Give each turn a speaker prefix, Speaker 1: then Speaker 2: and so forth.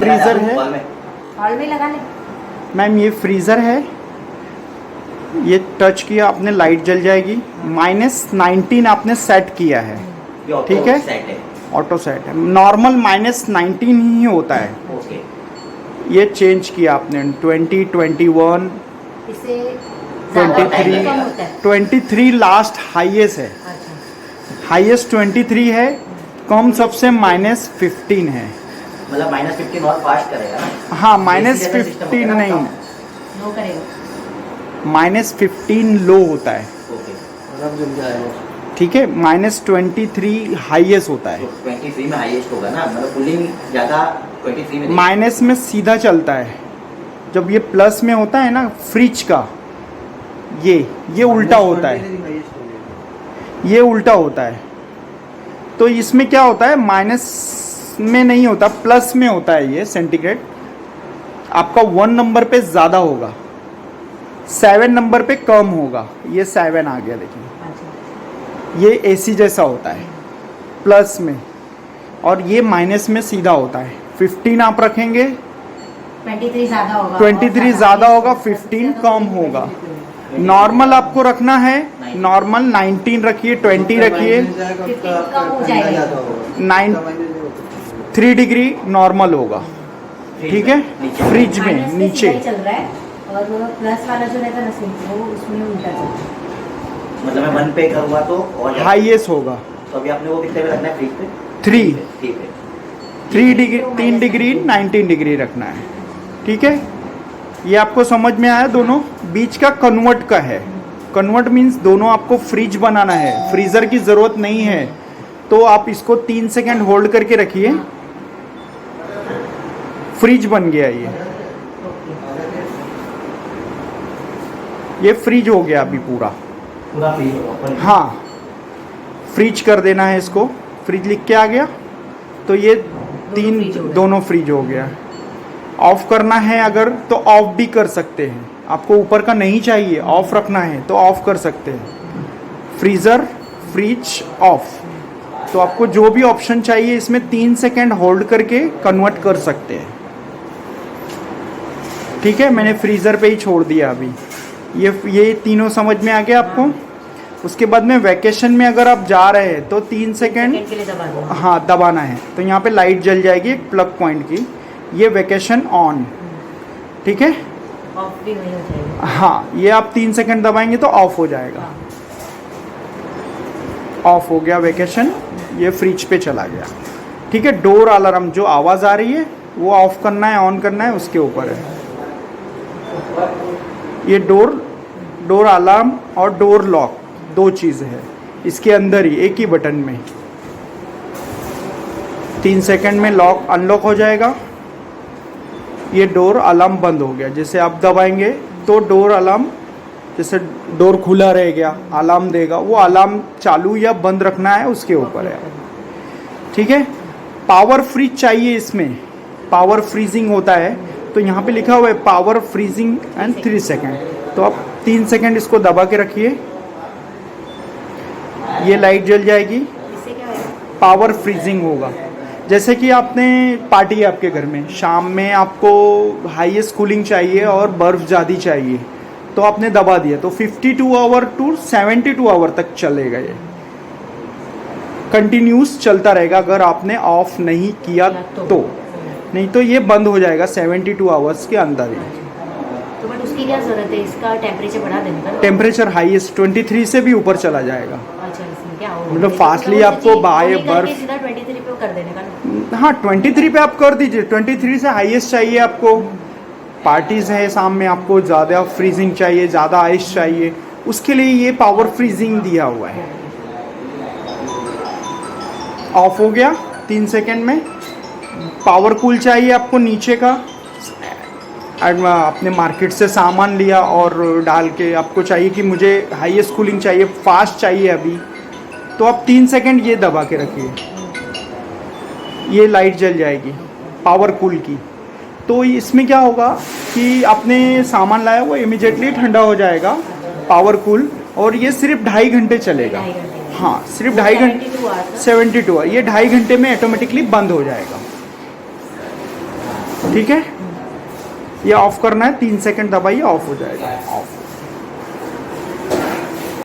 Speaker 1: Freezer है।
Speaker 2: Hall में लगा ले
Speaker 1: मैम ये फ्रीज़र है, ये टच किया आपने लाइट जल जाएगी। -19 आपने सेट किया है, ठीक है, ऑटो सेट है। नॉर्मल -19 ही होता है। ये चेंज किया आपने 20, 21,
Speaker 2: इसे
Speaker 1: 23 लास्ट हाईएस्ट है। हाईएस्ट 23 है, कम सबसे -15 है।
Speaker 3: मतलब -15 और फास्ट करेगा ना?
Speaker 1: हाँ -15 नहीं,
Speaker 2: नो करेगा,
Speaker 1: -15 लो होता है, ठीक है। -23 हाईएस्ट होता है।
Speaker 3: 23 में हाईएस्ट होगा ना, मतलब कूलिंग ज़्यादा 23 में।
Speaker 1: माइनस में सीधा चलता है, जब ये प्लस में होता है ना फ्रिज का, ये उल्टा होता है, ये उल्टा होता है। तो इसमें क्या होता है, माइनस में नहीं होता, प्लस में होता है। ये सेंटीग्रेड आपका 1 नंबर पे ज़्यादा होगा, 7 नंबर पे कम होगा। ये 7 आ गया, देखिए ये एसी जैसा होता है प्लस में, और ये माइनस में सीधा होता है। 15 आप रखेंगे,
Speaker 2: 23 ज़्यादा होगा,
Speaker 1: 23 ज़्यादा होगा, 15 कम होगा। नॉर्मल आपको रखना है, नॉर्मल 19 रखिए, 20 रखिए, 3 डिग्री नॉर्मल होगा, ठीक है। फ्रिज में नीचे
Speaker 2: चल रहा है, और वो प्लस वाला जो रहता है ना स्विच, वो उसमें उल्टा चल रहा है।
Speaker 3: मतलब मैं 1 पे करूँगा तो और
Speaker 1: हाईएस्ट होगा।
Speaker 3: तो अभी आपने वो कितने पे रखना है फ्रिज पे?
Speaker 1: 3
Speaker 3: ठीक है,
Speaker 1: 3 डिग्री, 3 डिग्री 19 डिग्री रखना है, ठीक है। ये आपको समझ में आया? दोनों बीच का कन्वर्ट का है। कन्वर्ट मीन्स दोनों आपको फ्रिज बनाना है, फ्रीज़र की ज़रूरत नहीं है। तो आप इसको 3 सेकेंड होल्ड करके रखिए, फ्रिज बन गया ये फ्रिज हो गया अभी पूरा
Speaker 3: फ्रीज होगा।
Speaker 1: हाँ, फ्रिज कर देना है इसको, फ्रिज लिख के आ गया। तो ये दोनों फ्रिज हो गया। ऑफ करना है अगर तो ऑफ भी कर सकते हैं, आपको ऊपर का नहीं चाहिए, ऑफ रखना है तो ऑफ कर सकते हैं। Freezer, fridge of. तो आपको जो भी ऑप्शन चाहिए इसमें 3 सेकेंड होल्ड करके कन्वर्ट कर सकते हैं, ठीक है। मैंने फ्रीज़र पे ही छोड़ दिया अभी। ये तीनों समझ में आ गया आपको? उसके बाद में वैकेशन में अगर आप जा रहे हैं तो 3 सेकेंड
Speaker 2: के लिए दबाना,
Speaker 1: हाँ दबाना है। तो यहाँ पे लाइट जल जाएगी एक प्लग पॉइंट की, ये वैकेशन ऑन, ठीक है।
Speaker 2: ऑफ भी नहीं हो जाएगा।
Speaker 1: हाँ, ये आप 3 सेकंड दबाएंगे तो ऑफ हो जाएगा। ऑफ हो गया वैकेशन, ये फ्रिज पे चला गया, ठीक है। डोर अलार्म जो आवाज़ आ रही है वो ऑफ करना है ऑन करना है उसके ऊपर है। ये डोर अलार्म और डोर लॉक 2 चीज़ है इसके अंदर ही, एक ही बटन में। 3 सेकंड में लॉक अनलॉक हो जाएगा। ये डोर अलार्म बंद हो गया, जैसे आप दबाएंगे तो डोर अलार्म, जैसे डोर खुला रह गया अलार्म देगा, वो अलार्म चालू या बंद रखना है उसके ऊपर है, ठीक है। पावर फ्रीज चाहिए इसमें, पावर फ्रीजिंग होता है तो यहाँ पे लिखा हुआ है पावर फ्रीजिंग एंड 3 सेकेंड। तो आप 3 सेकेंड इसको दबा के रखिए, ये लाइट जल जाएगी,
Speaker 2: इससे क्या होगा?
Speaker 1: पावर फ्रीजिंग होगा। जैसे कि आपने पार्टी है आपके घर में, शाम में आपको हाईएस्ट कूलिंग चाहिए और बर्फ़ ज़्यादा चाहिए, तो आपने दबा दिया तो 52 आवर टू 72 आवर तक चलेगा। ये कंटिन्यूस चलता रहेगा अगर आपने ऑफ नहीं किया तो, नहीं तो ये बंद हो जाएगा 72 आवर्स के अंदर ही।
Speaker 2: तो बट उसकी क्या ज़रूरत है, इसका टेम्परेचर बढ़ा देने का?
Speaker 1: टेम्परेचर हाईएस्ट 23 से भी ऊपर चला जाएगा।
Speaker 2: अच्छा, इसमें क्या होगा?
Speaker 1: मतलब फास्टली आपको बाय बर्फ,
Speaker 2: सीधा 23 पे कर देने का ना?
Speaker 1: हाँ 23 पे आप कर दीजिए। 23 से हाईएस्ट चाहिए आपको, पार्टीज़ है शाम में, आपको ज़्यादा फ्रीजिंग चाहिए, ज़्यादा आइस चाहिए, उसके लिए ये पावर फ्रीजिंग दिया हुआ है। ऑफ हो गया 3 सेकेंड में। पावर कूल चाहिए आपको नीचे का, अपने मार्केट से सामान लिया और डाल के आपको चाहिए कि मुझे हाईएस्ट कूलिंग चाहिए, फास्ट चाहिए अभी, तो आप 3 सेकेंड ये दबा के रखिए, ये लाइट जल जाएगी पावर कूल की। तो इसमें क्या होगा कि आपने सामान लाया वो इमीडिएटली ठंडा हो जाएगा पावर कूल, और ये सिर्फ 2.5 घंटे चलेगा। हाँ सिर्फ 2.5 घंटे, 72 ये 2.5 घंटे में ऑटोमेटिकली बंद हो जाएगा। ठीक है, ये ऑफ करना है, 3 सेकंड दबाइए, ऑफ हो जाएगा। ऑफ।